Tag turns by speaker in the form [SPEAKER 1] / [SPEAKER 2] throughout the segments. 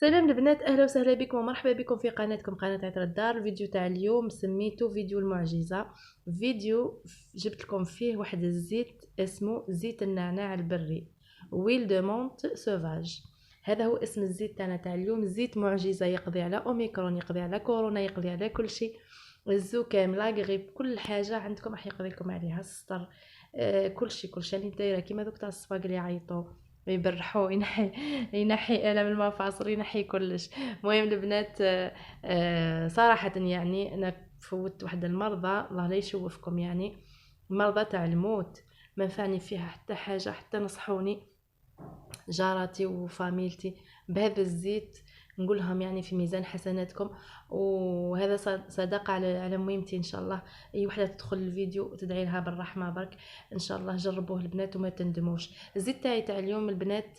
[SPEAKER 1] سلام البنات، اهلا وسهلا بكم ومرحبا بكم في قناتكم قناه عطر الدار. الفيديو تاع اليوم سميته فيديو المعجزه. فيديو جبت لكم فيه واحد الزيت اسمه زيت النعناع البري، ويل دو مونت سوفاج. هذا هو اسم الزيت تاعنا تاع اليوم. زيت معجزه، يقضي على اوميكرون، يقضي على كورونا، يقضي على كل شيء، الزكام، لا غريب، كل حاجه عندكم راح يقضي لكم عليها. السطر، كل شيء اللي دايره كيما دوك تاع الصفاق اللي يعيطوا يبرحوا، ينحي الم المفاصل، ينحي كلش. المهم البنات، صراحه يعني انا فوت واحد المرضى، الله لا يشوفكم، يعني مرضى تاع الموت، ما نفعني فيها حتى حاجه، حتى نصحوني جارتي وفاميلتي بهذا الزيت. نقول لهم يعني في ميزان حسناتكم، وهذا صدقة على ميمتي ان شاء الله. اي وحده تدخل الفيديو وتدعي لها بالرحمه برك، ان شاء الله جربوه البنات وما تندموش. الزيت تاعي تاع اليوم البنات،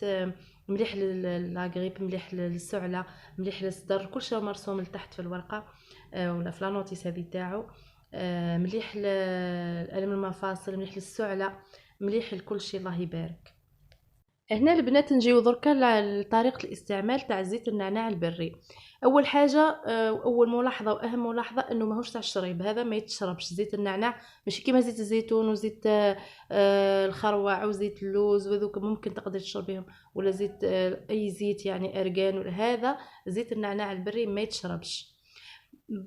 [SPEAKER 1] مليح للاغريب، مليح للسعله، مليح للصدر، كلشي مرسوم لتحت في الورقه، ولا في لانوتيس هذه تاعو. مليح لالم المفاصل، مليح للسعله، مليح لكل شيء، الله يبارك. هنا البنات نجيو دركا لطريقة الاستعمال تاع زيت النعناع البري. اول حاجة، اول ملاحظة واهم ملاحظة، انه ماهوش تاع الشريب، هذا ما يتشربش. زيت النعناع ماشي كيما زيت الزيتون وزيت الخروع وزيت اللوز، وذوك ممكن تقدر تشربيهم، ولا زيت اي زيت يعني ارغان، ولا هذا زيت النعناع البري ما يتشربش.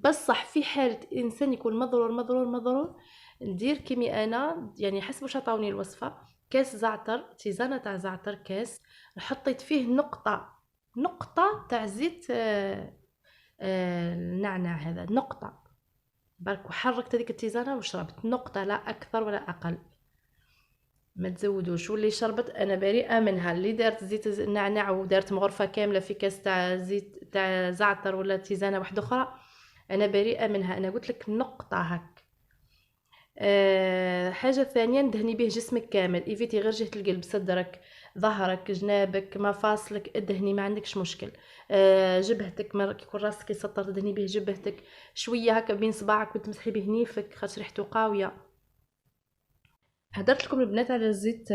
[SPEAKER 1] بصح في حالة انسان يكون مضرور، ندير كيمي انا، يعني حسب واش عطاوني الوصفة. كاس زعتر، تيزانة تاع زعتر، كاس حطيت فيه نقطة تاع زيت النعناع، هذا نقطة برك، وحركت هذيك التيزانة وشربت نقطة، لا أكثر ولا أقل، ما تزودوش. واللي شربت أنا بريئة منها. اللي دارت زيت النعناع ودارت مغرفة كاملة في كاس تاع زيت تاع زعتر ولا تيزانة واحدة أخرى، أنا بريئة منها. أنا قلت لك نقطة هك. حاجة ثانية، ندهني به جسمك كامل، ايفيتي غير جهة القلب، صدرك، ظهرك، جنابك، مفاصلك، ادهني ما عندكش مشكل. جبهتك، مرة يكون راسك يسطر تدهني به جبهتك شوية هكا بين صباعك وتمسحي به نيفك خاطر ريحته قاوية. هدرت لكم البنات على الزيت،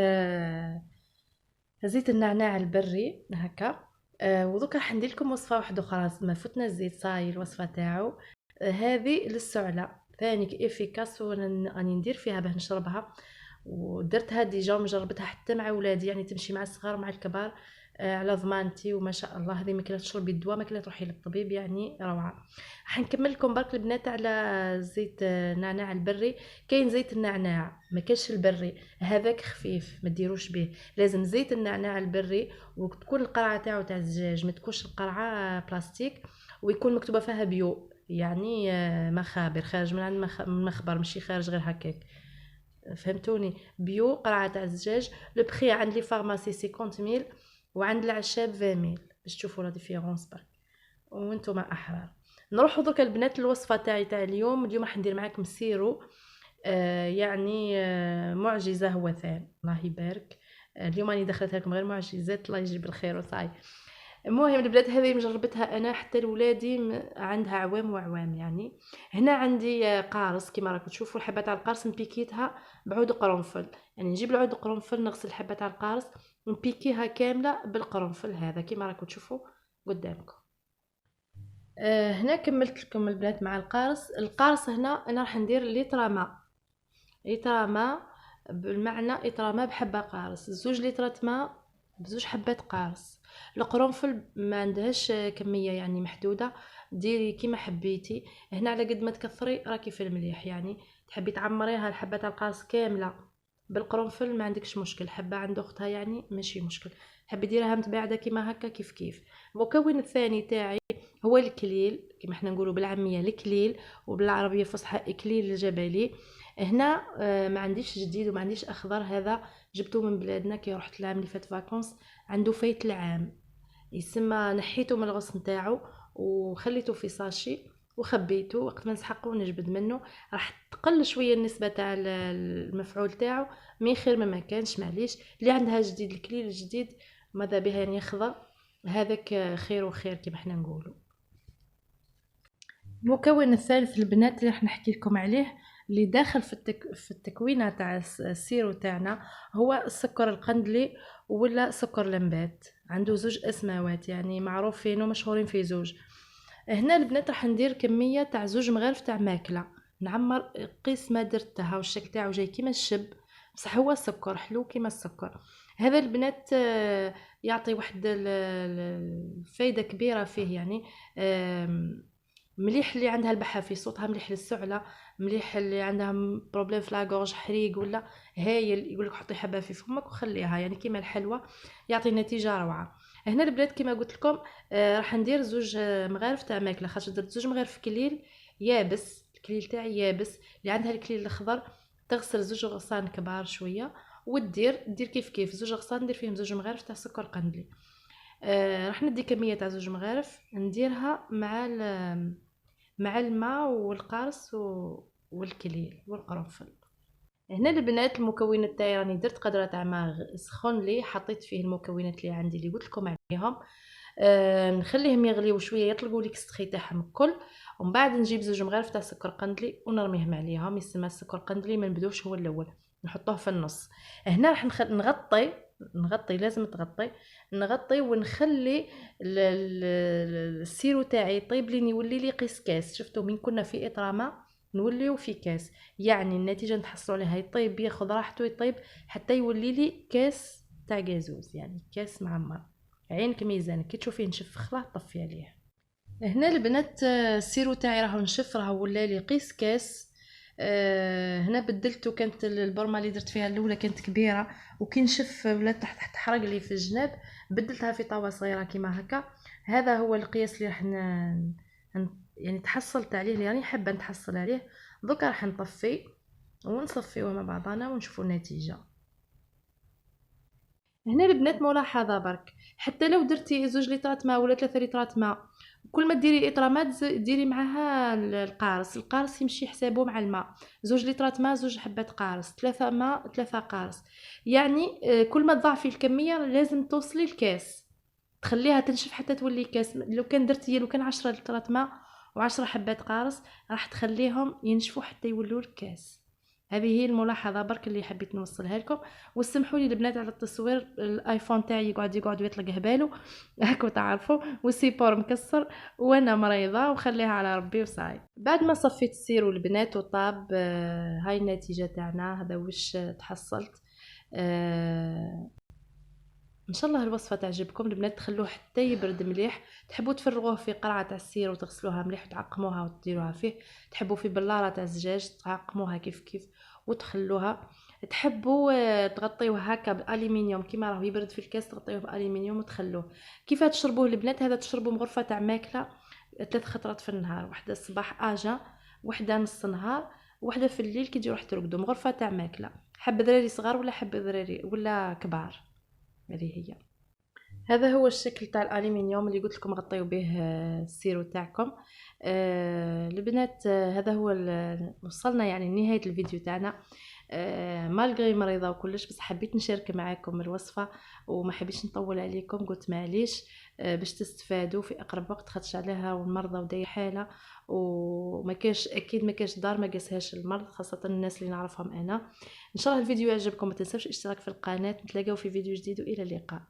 [SPEAKER 1] زيت النعناع البري هكا. ودوك راح ندير لكم وصفة واحدة أخرى، ما فتنا الزيت صاي الوصفة تاعو. هذه للسعلة، ثاني افيكاس، وراني ندير فيها باه نشربها، ودرتها ديجا وجربتها حتى مع ولادي، يعني تمشي مع الصغار مع الكبار، على ضمانتي وما شاء الله. هذه ماكله تشربي الدواء، ماكله تروحي للطبيب، يعني روعه. حنكمل لكم برك البنات على زيت النعناع البري. كاين زيت النعناع ما كاش البري، هذاك خفيف ما ديروش به، لازم زيت النعناع البري، وتكون القرعه تاعو تاع الزجاج، ما تكونش القرعه بلاستيك، ويكون مكتوبه فيها بيو، يعني مخابر، خارج من عند مخبر، ماشي خارج غير هكاك، فهمتوني؟ بيو، قرعه تاع الزجاج. لو بخي عند لي فارماسي 50 ميل، وعند العشاب 20 ميل، باش تشوفوا لا ديفيرونس برك، وانتم احرار. نروحوا درك البنات الوصفه تاعي تاع اليوم. راح ندير معاكم سيرو، يعني معجزه هو ثان، الله يبارك. اليوم راني دخلتها لكم غير معجزات، الله يجيب الخير وصاي. المهم البلاد هذه مجربتها انا حتى لولادي، عندها عوام وعوام يعني. هنا عندي قارص كيما راكم تشوفوا، الحبه تاع القارص نبيكيتها بعود قرنفل، يعني نجيب العود قرنفل، نغسل الحبه تاع القارص ونبيكيها كامله بالقرنفل هذا كيما راكم تشوفوا قدامكم. هنا كملت لكم البنات مع القارص هنا انا راح ندير لتر ماء، لتر ماء، بالمعنى لتر ماء بحبه قارص، 2 لترات ماء بزوج حبات قارص. القرنفل ما عندهاش كميه يعني محدوده، ديري كيما حبيتي. هنا على قد ما تكثري راكي في المليح، يعني تحبي تعمريها الحبه تاع القارص كامله بالقرنفل ما عندكش مشكل، حبه عند اختها يعني ماشي مشكل، حبي ديريها متباعده كيما هكا كيف كيف. المكون الثاني تاعي هو الكليل، كما احنا نقولوا بالعاميه الكليل، وبالعربيه الفصحى اكليل الجبلي. هنا ما عنديش جديد وما عنديش اخضر، هذا جبته من بلادنا كي رحت العام اللي فات فاكونس، عنده فايت العام، يسمى. نحيته من الغصن نتاعو وخليته في ساشي وخبيته، وقت ما نسحقه نجبد منه راح تقل شويه النسبه تاع المفعول تاعو، مي خير ما كانش معليش. اللي عندها جديد الكليل الجديد ماذا بها يعني خضر، هذاك خير وخير كما احنا نقولوا. المكون الثالث البنات اللي راح نحكي لكم عليه، اللي داخل في التكوينه تاع السيرو تاعنا هو السكر القندلي ولا سكر لمبات. عنده زوج اسماوات يعني معروفين ومشهورين في زوج. هنا البنات راح ندير كميه تاع زوج مغارف تاع ماكله، نعمر قيس ما درتها والشكل تاعو جاي كيما الشب، بصح هو السكر حلو كيما السكر. هذا البنات يعطي واحد الفايده كبيره فيه يعني. مليح اللي عندها البحه في صوتها، مليح للسعله، مليح اللي عندها بروبليم في لاغورج حريق ولا هايل، يقولك حطي حبه في فمك وخليها يعني كيما الحلوى، يعطي نتيجه روعه. هنا البنات كما قلت لكم راح ندير زوج مغارف تاع ماكله، خاطر درت زوج مغارف كليل يابس، الكليل تاعي يابس. اللي عندها الكليل الاخضر تغسل زوج غصان كبار شويه دير كيف زوج غصان ندير فيهم زوج مغارف تاع سكر قندلي. راح ندي كميه تاع زوج مغارف نديرها مع الماء والقارص والكليل والقرنفل. هنا البنات المكونات تاعي راني درت قدره تاع ماء سخون لي، حطيت فيه المكونات اللي عندي اللي قلت لكم عليهم. نخليهم يغليو شويه يطلقوا لي السخي تاعهم الكل، ومن بعد نجيب زوج مغارف تاع سكر قندلي ونرميهم عليهم. يسمى السكر قندلي ما نبدوش هو الاول، نحطوه في النص. هنا راح نغطي لازم نغطي ونخلي السيرو تاعي يطيب لين يولي لي قيس كاس. شفتوا من كنا في اطرا ماء نوليو في كاس، يعني النتيجه نتحصلوا عليها يطيب ياخذ راحته يطيب حتى يولي لي كاس تاع غازوز، يعني كاس معمر. عينك ميزانك كي تشوفيه نشف خلاص طفي عليه. هنا البنات السيرو تاعي راهو نشف، راهو ولا لي قيس كاس. هنا بدلته، كانت البرمه اللي درت فيها الاولى كانت كبيره وكي نشف ولات تحرق لي في الجناب، بدلتها في طاوه صغيره كيما هكا. هذا هو القياس اللي راح يعني تحصلت عليه، اللي راني حابه نتحصل عليه. دوكا راح نطفي ونصفيوه مع بعضنا ونشوفوا النتيجه. هنا البنات ملاحظه برك، حتى لو درتي 2 لترات ماء ولا 3 لترات ماء، كل ما ديري اطرا ماء ديري معاها القارص يمشي حسابه مع الماء. 2 لترات ماء 2 حبات قارص، 3 ماء 3 قارص، يعني كل ما تضاعفي الكميه لازم توصلي الكاس، تخليها تنشف حتى تولي كاس. لو كان 10 لترات ماء و10 حبات قارص راح تخليهم ينشفوا حتى يولوا الكاس. هذه هي الملاحظه برك اللي حبيت نوصلها لكم. وسمحوا لي البنات على التصوير، الايفون تاعي يقعد يطلق هبالو هاكو تعرفوا، والسيبور مكسر وانا مريضه وخليها على ربي وصاي. بعد ما صفيت السيرو البنات وطاب، هاي النتيجه تاعنا، هذا وش تحصلت. ان شاء الله الوصفه تعجبكم البنات، تخلوه حتى يبرد مليح. تحبوا تفرغوه في قرعه تاع السير وتغسلوها مليح وتعقموها وتديروها فيه، تحبوا في بلاره تاع الزجاج تعقموها كيف وتخلوها. تحبوا تغطيوه هكا بالالومنيوم كيما راهو يبرد في الكاس، تغطيوه بالالومنيوم وتخلوه. كيف تشربوه البنات؟ هذا تشربوا من غرفه تاع ماكله 3 خطرات في النهار، واحده الصباح واحده نص نهار، واحده في الليل كي تجيو راح ترقدوا، من غرفه تاع ماكله. حب ذراري صغار ولا حب ذراري ولا كبار، هذه هي. هذا هو الشكل تاع الالومنيوم اللي قلت لكم غطيو به السيرو تاعكم. البنات هذا هو وصلنا يعني لنهايه الفيديو تاعنا. مالغري مريضه وكلش، بس حبيت نشارك معاكم الوصفه وما حبيتش نطول عليكم، قلت معليش باش تستفادوا في اقرب وقت، خاطش عليها والمرضى وداي حاله، وما كاش اكيد ما كاش دار ما قاسهاش المرض، خاصه الناس اللي نعرفهم انا. ان شاء الله الفيديو يعجبكم، ما تنساوش الاشتراك في القناه. نتلاقاو في فيديو جديد والى اللقاء.